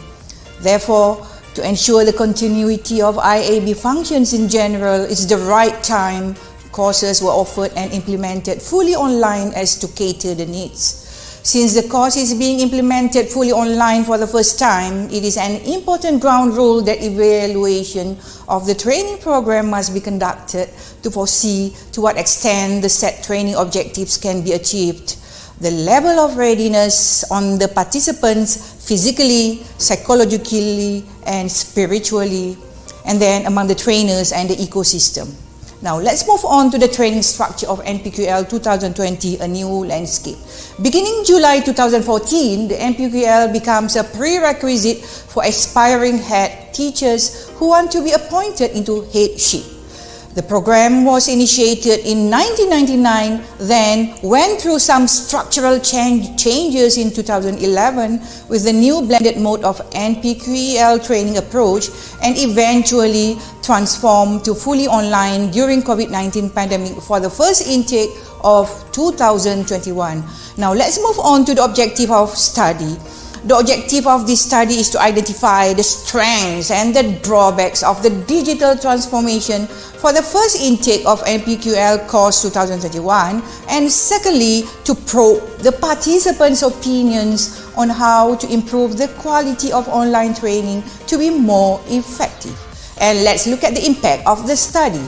Speaker 5: Therefore, to ensure the continuity of IAB functions in general, it's the right time courses were offered and implemented fully online as to cater the needs. Since the course is being implemented fully online for the first time, it is an important ground rule that evaluation of the training program must be conducted to foresee to what extent the set training objectives can be achieved, the level of readiness on the participants physically, psychologically, and spiritually, and then among the trainers and the ecosystem. Now, let's move on to the training structure of NPQEL 2020, a new landscape. Beginning July 2014, the NPQEL becomes a prerequisite for aspiring head teachers who want to be appointed into headship. The program was initiated in 1999, then went through some structural changes in 2011 with the new blended mode of NPQEL training approach and eventually transformed to fully online during COVID-19 pandemic for the first intake of 2021. Now let's move on to the objective of study. The objective of this study is to identify the strengths and the drawbacks of the digital transformation for the first intake of NPQEL course 2021, and secondly, to probe the participants' opinions on how to improve the quality of online training to be more effective. And let's look at the impact of the study.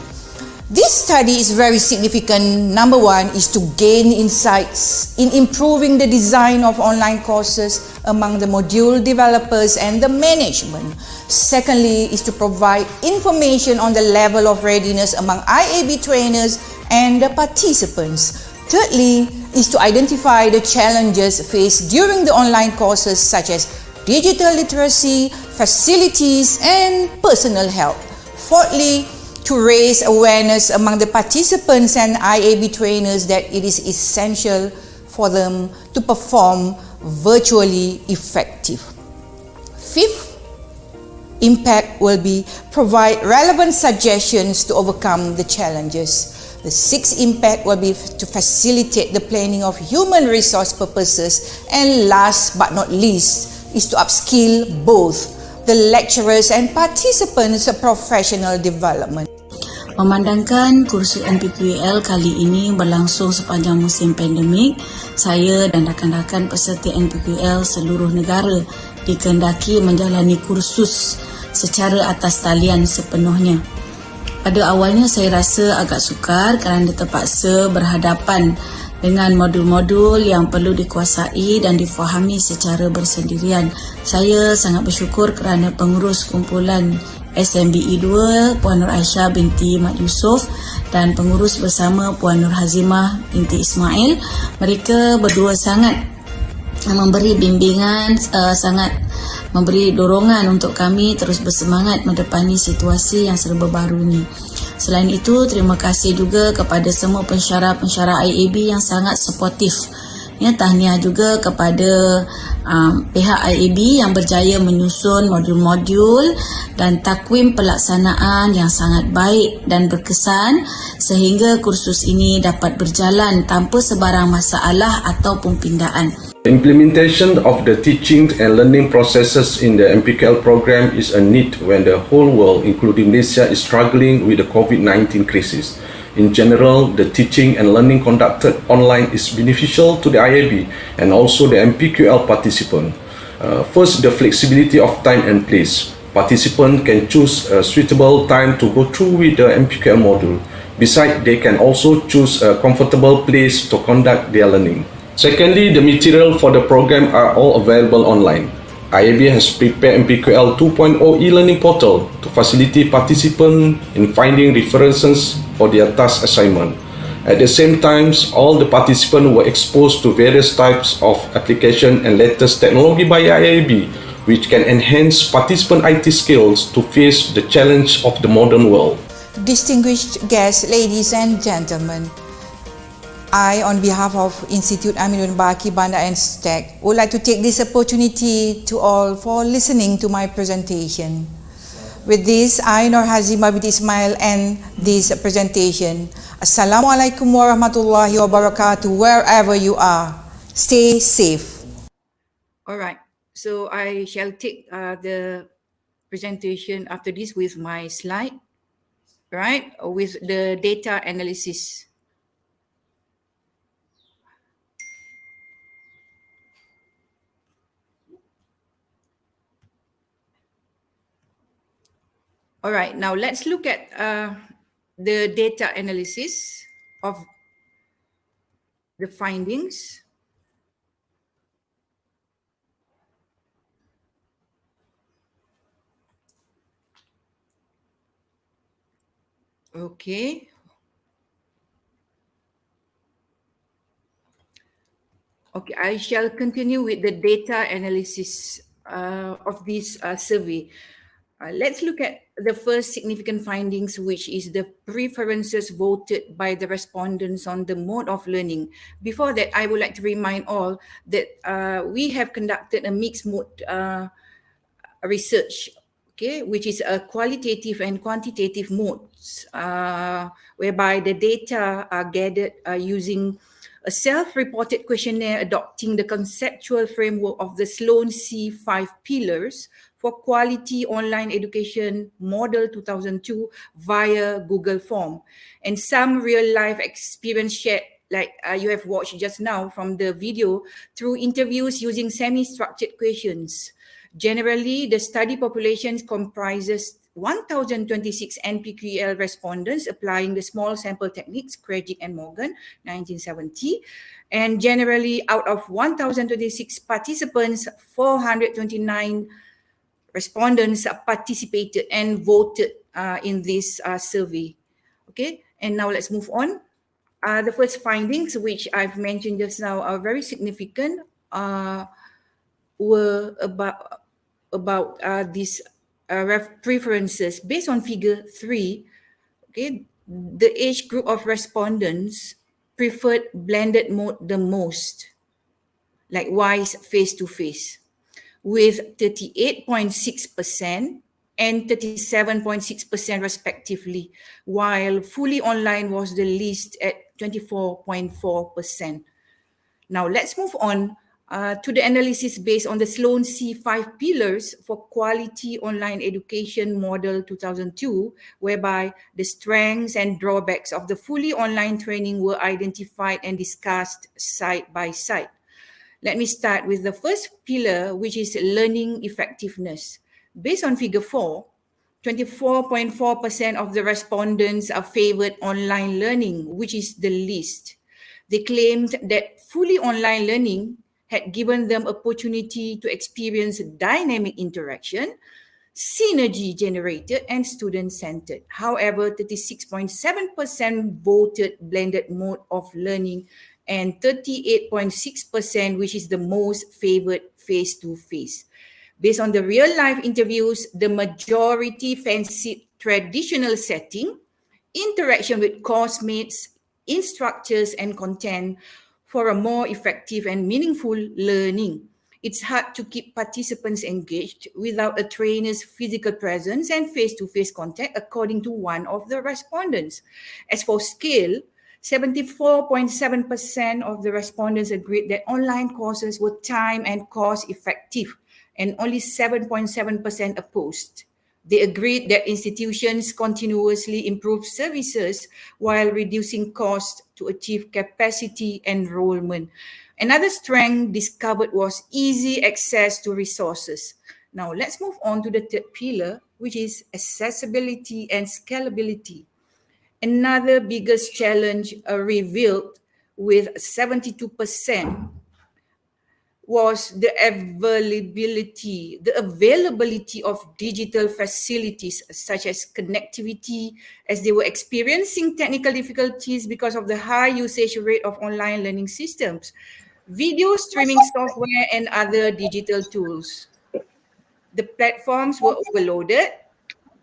Speaker 5: This study is very significant. Number one is to gain insights in improving the design of online courses among the module developers and the management. Secondly is to provide information on the level of readiness among IAB trainers and the participants. Thirdly is to identify the challenges faced during the online courses such as digital literacy, facilities, and personal help. Fourthly, to raise awareness among the participants and IAB trainers that it is essential for them to perform virtually effective. Fifth impact will be provide relevant suggestions to overcome the challenges. The sixth impact will be to facilitate the planning of human resource purposes, and last but not least is to upskill both the lecturers and participants' professional development.
Speaker 6: Memandangkan kursus NPQEL kali ini berlangsung sepanjang musim pandemik, saya dan rakan-rakan peserta NPQEL seluruh negara dikehendaki menjalani kursus secara atas talian sepenuhnya. Pada awalnya saya rasa agak sukar kerana terpaksa berhadapan dengan modul-modul yang perlu dikuasai dan difahami secara bersendirian. Saya sangat bersyukur kerana pengurus kumpulan SMBE 2 Puan Nur Aisyah binti Mat Yusof dan pengurus bersama Puan Nur Hazimah binti Ismail. Mereka berdua sangat memberi bimbingan, sangat memberi dorongan untuk kami terus bersemangat mendepani situasi yang serba baru ini. Selain itu, terima kasih juga kepada semua pensyarah-pensyarah IAB yang sangat suportif. Tahniah juga kepada pihak IAB yang berjaya menyusun modul-modul dan takwim pelaksanaan yang sangat baik dan berkesan sehingga kursus ini dapat berjalan tanpa sebarang masalah ataupun pindaan.
Speaker 7: The implementation of the teaching and learning processes in the MPKL program is a need when the whole world, including Malaysia, is struggling with the COVID-19 crisis. In general, the teaching and learning conducted online is beneficial to the IAB and also the MPQL participant. First, the flexibility of time and place. Participants can choose a suitable time to go through with the MPQL module. Besides, they can also choose a comfortable place to conduct their learning. Secondly, the material for the program are all available online. IAB has prepared MPQL 2.0 e-learning portal to facilitate participants in finding references for their task assignment. At the same time, all the participants were exposed to various types of application and latest technology by IAB, which can enhance participant IT skills to face the challenge of the modern world.
Speaker 5: Distinguished guests, ladies and gentlemen, I, on behalf of Institute Aminul Baki Bandar and STEC, would like to take this opportunity to all for listening to my presentation. With this, I, Nur Hazimah binti Ismail, end this presentation. Assalamualaikum warahmatullahi wabarakatuh, wherever you are. Stay safe.
Speaker 8: All right, so I shall take the presentation after this with my slide, right, with the data analysis. All right, now let's look at the data analysis of the findings. Okay. Okay, I shall continue with the data analysis of this survey. Let's look at the first significant findings, which is the preferences voted by the respondents on the mode of learning. Before that, I would like to remind all that we have conducted a mixed mode research, okay, which is a qualitative and quantitative modes, whereby the data are gathered using a self-reported questionnaire adopting the conceptual framework of the Sloan C5 pillars for quality online education model 2002 via Google Form, and some real-life experience shared, like you have watched just now from the video, through interviews using semi-structured questions. Generally, the study population comprises 1,026 NPQEL respondents applying the small sample techniques, Krejcik and Morgan, 1970. And generally, out of 1,026 participants, 429 respondents participated and voted in this survey. Okay, and now let's move on. The first findings, which I've mentioned just now, are very significant, were about these preferences based on figure 3. Okay, the age group of respondents preferred blended mode the most, likewise face-to-face, with 38.6% and 37.6% respectively, while fully online was the least at 24.4%. Now let's move on to the analysis based on the Sloan C5 pillars for quality online education model 2002, whereby the strengths and drawbacks of the fully online training were identified and discussed side by side. Let me start with the first pillar, which is learning effectiveness. Based on figure 4, 24.4% of the respondents favored online learning, which is the least. They claimed that fully online learning had given them opportunity to experience dynamic interaction, synergy generated, and student-centered. However, 36.7% voted blended mode of learning and 38.6%, which is the most favored face-to-face. Based on the real-life interviews, the majority fancied traditional setting, interaction with course mates, instructors, and content for a more effective and meaningful learning. It's hard to keep participants engaged without a trainer's physical presence and face-to-face contact, according to one of the respondents. As for skill, 74.7% of the respondents agreed that online courses were time and cost effective, and only 7.7% opposed. They agreed that institutions continuously improve services while reducing costs to achieve capacity enrollment. Another strength discovered was easy access to resources. Now let's move on to the third pillar, which is accessibility and scalability. Another biggest challenge revealed with 72% was the availability of digital facilities such as connectivity, as they were experiencing technical difficulties because of the high usage rate of online learning systems, video streaming software, and other digital tools. The platforms were overloaded,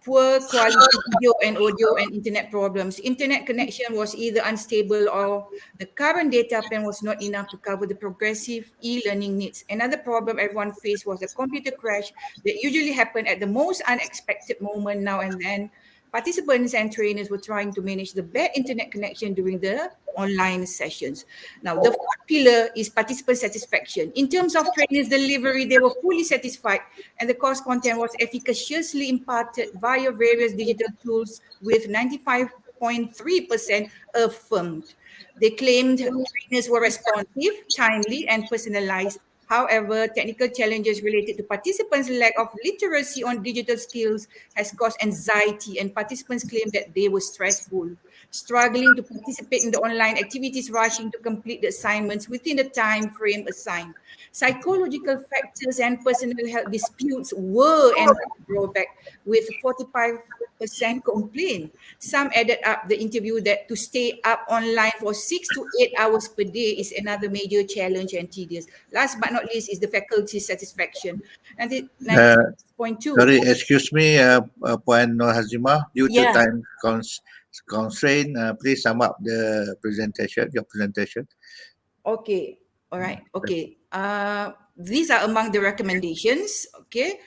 Speaker 8: poor quality video and audio, and internet problems. Internet connection was either unstable or the current data plan was not enough to cover the progressive e-learning needs. Another problem everyone faced was the computer crash that usually happened at the most unexpected moment now and then. Participants and trainers were trying to manage the bad internet connection during the online sessions. Now, the fourth pillar is participant satisfaction. In terms of trainers' delivery, they were fully satisfied and the course content was efficaciously imparted via various digital tools with 95.3% affirmed. They claimed trainers were responsive, timely, and personalized. However, technical challenges related to participants' lack of literacy on digital skills has caused anxiety, and participants claimed that they were stressful, struggling to participate in the online activities, rushing to complete the assignments within the time frame assigned. Psychological factors and personal health disputes were an drawback, with 45% complain. Some added up the interview that to stay up online for 6 to 8 hours per day is another major challenge and tedious. Last but not least is the faculty satisfaction. And it 96.2.
Speaker 2: Sorry, excuse me, Puan Nur Hazimah, due to
Speaker 8: Yeah.
Speaker 2: time constraint, please sum up the presentation, your presentation.
Speaker 8: Okay. All right. Okay. These are among the recommendations, okay,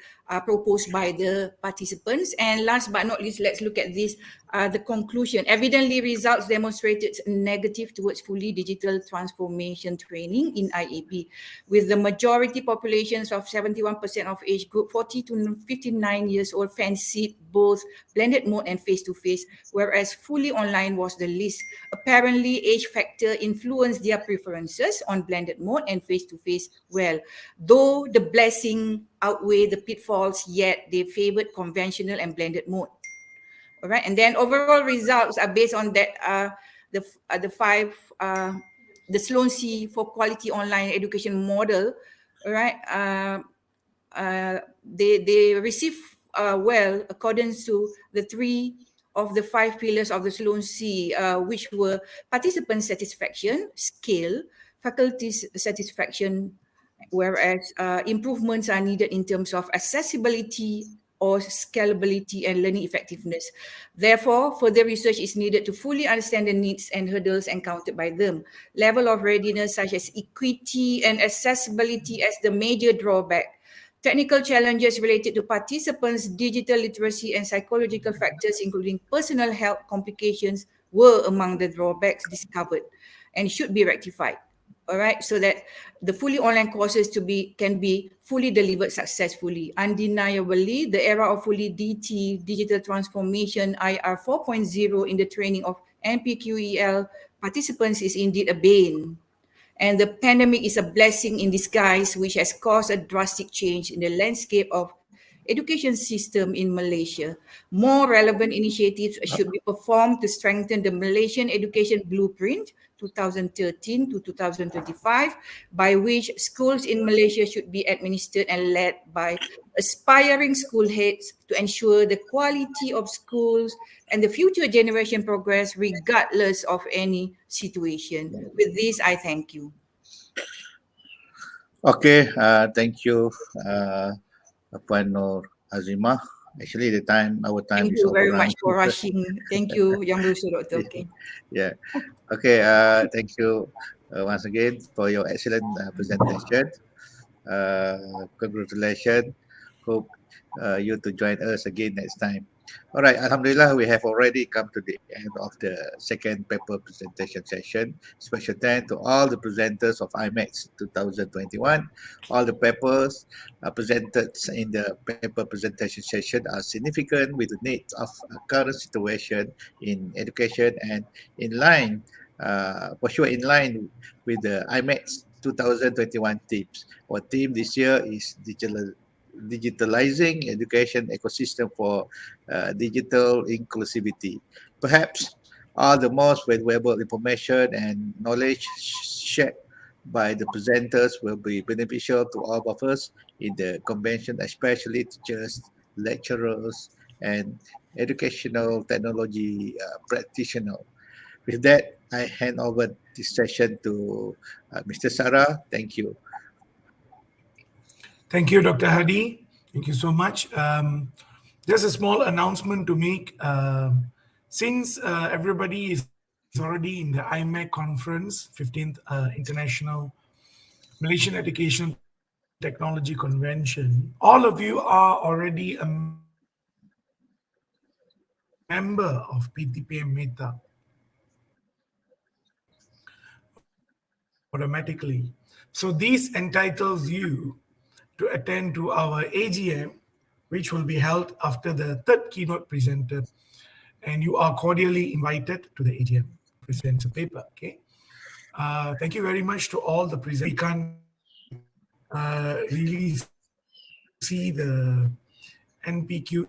Speaker 8: proposed by the participants. And last but not least, let's look at this, the conclusion. Evidently, results demonstrated negative towards fully digital transformation training in IAP, with the majority populations of 71% of age group 40 to 59 years old fancied both blended mode and face-to-face, whereas fully online was the least. Apparently, age factor influenced their preferences on blended mode and face-to-face well. Though the blessing outweigh the pitfalls, yet they favored conventional and blended mode. All right, and then overall results are based on that the Sloan C for quality online education model. All right, they receive well according to the 3 of the 5 pillars of the Sloan C, which were participant satisfaction, skill, faculty satisfaction, whereas improvements are needed in terms of accessibility or scalability and learning effectiveness. Therefore, further research is needed to fully understand the needs and hurdles encountered by them. Level of readiness such as equity and accessibility as the major drawback. Technical challenges related to participants' digital literacy and psychological factors, including personal health complications, were among the drawbacks discovered and should be rectified. All right, so that the fully online courses can be fully delivered successfully. Undeniably, the era of fully DT, digital transformation, IR 4.0 in the training of NPQEL participants is indeed a bane. And the pandemic is a blessing in disguise, which has caused a drastic change in the landscape of education system in Malaysia. More relevant initiatives should be performed to strengthen the Malaysian Education Blueprint 2013 to 2025, by which schools in Malaysia should be administered and led by aspiring school heads to ensure the quality of schools and the future generation progress regardless of any situation. With this, I thank you.
Speaker 2: Okay, thank you, Puan Nur Azimah. Actually, our time
Speaker 8: Thank
Speaker 2: is
Speaker 8: you very
Speaker 2: overrun.
Speaker 8: much for rushing. Thank you, Yang Lusu, Doctor. Okay.
Speaker 2: Yeah. Okay. Thank you once again for your excellent presentation. Congratulations. Hope you to join us again next time. All right. Alhamdulillah, we have already come to the end of the second paper presentation session. Special thanks to all the presenters of IMETC 2021. All the papers presented in the paper presentation session are significant with the needs of current situation in education and in line, for sure, in line with the IMETC 2021 themes. Our theme this year is digitalizing education ecosystem for digital inclusivity. Perhaps all the most valuable information and knowledge shared by the presenters will be beneficial to all of us in the convention, especially teachers, lecturers, and educational technology practitioners. With that, I hand over this session to Mr. Sarah. Thank you.
Speaker 1: Thank you, Dr. Hadi. Thank you so much. Just a small announcement to make. Since everybody is already in the IMEC conference, 15th International Malaysian Education Technology Convention, all of you are already a member of PTPM Meta automatically. So this entitles you to attend to our AGM, which will be held after the third keynote presenter. And you are cordially invited to the AGM to present the paper. Okay. Thank you very much to all the presenters. We can't really see the NPQEL